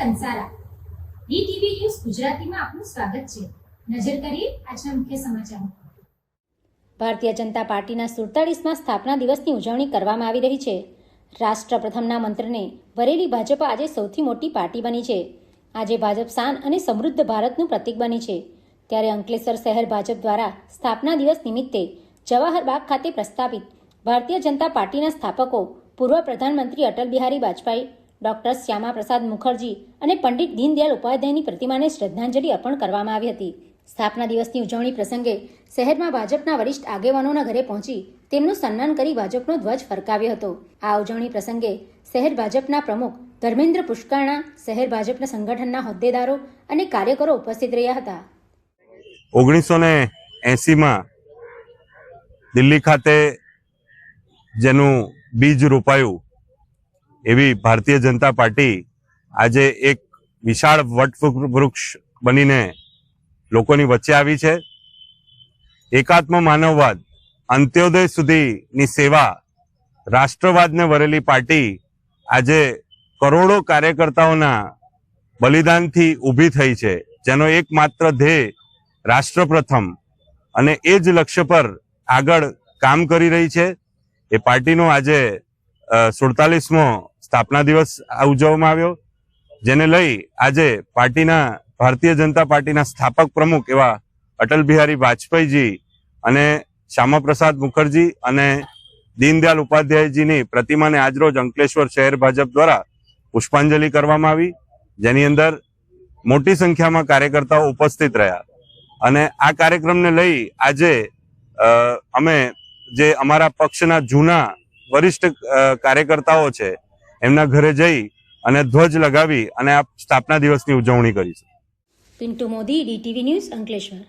Kansara DTV news ગુજરાતીમાં આપનું સ્વાગત છે। નજર કરીએ આજના મુખ્ય સમાચારો। ભારતીય જનતા પાર્ટીના 47મા સ્થાપના દિવસની ઉજવણી કરવામાં આવી રહી છે। રાષ્ટ્ર પ્રથમના મંત્રને વરેલી ભાજપ આજે સૌથી મોટી પાર્ટી બની છે। આજે ભાજપ શાન અને સમૃદ્ધ ભારતનું પ્રતીક બની છે। ત્યારે અંકલેશ્વર શહેર ભાજપ દ્વારા સ્થાપના દિવસ નિમિત્તે જવાહર બાગ ખાતે પ્રસ્થાપિત ભારતીય જનતા પાર્ટીના સ્થાપકો પૂર્વ પ્રધાનમંત્રી અટલ બિહારી વાજપેયી, ડોક્ટર શ્યામા પ્રસાદ મુખર્જી અને પંડિત દીનદયાળ ઉપાધ્યાયની પ્રતિમાને શ્રદ્ધાંજલિ અર્પણ કરવામાં આવી હતી। સ્થાપના દિવસની ઉજવણી પ્રસંગે શહેરમાં ભાજપના વરિષ્ઠ આગેવાનોના ઘરે પહોંચી તેમનું સન્માન કરી ભાજપનો ધ્વજ ફરકાવ્યો હતો। આ ઉજવણી પ્રસંગે શહેર ભાજપના પ્રમુખ ધર્મેન્દ્ર પુષ્કરણા, શહેર ભાજપના સંગઠનના હોદ્દેદારો અને કાર્યકરો ઉપસ્થિત રહ્યા હતા। 1980માં દિલ્હી ખાતે જેનું બીજ રોપાયું એવી ભારતીય જનતા પાર્ટી આજે એક વિશાળ વટવૃક્ષ બનીને લોકોની વચ્ચે આવી છે। એકાત્મ માનવવાદ, અંત્યોદય સુધીની સેવા, રાષ્ટ્રવાદને વરેલી પાર્ટી આજે કરોડો કાર્યકર્તાઓના બલિદાનથી ઊભી થઈ છે, જેનો એકમાત્ર ધ્યેય રાષ્ટ્ર પ્રથમ અને એ જ લક્ષ્ય પર આગળ કામ કરી રહી છે। એ પાર્ટીનો આજે 47મો સ્થાપના દિવસ ઉજવવામાં આવ્યો, જેને લઈ આજે ભારતીય જનતા પાર્ટીના સ્થાપક પ્રમુખ એવા અટલ બિહારી વાજપેયીજી અને શ્યામા પ્રસાદ મુખર્જી અને દીનદયાળ ઉપાધ્યાયજીની પ્રતિમાને આજરોજ અંકલેશ્વર શહેર ભાજપ દ્વારા પુષ્પાંજલિ કરવામાં આવી, જેની અંદર મોટી સંખ્યામાં કાર્યકર્તાઓ ઉપસ્થિત રહ્યા। અને આ કાર્યક્રમને લઈ આજે અમે જે અમારા પક્ષના જૂના વરિષ્ઠ કાર્યકર્તાઓ છે એમના ઘરે જઈ અને ધ્વજ લગાવી અને આ સ્થાપના દિવસની ઉજવણી કરી છે। Pintu Modi, DTV news, Ankleshwar.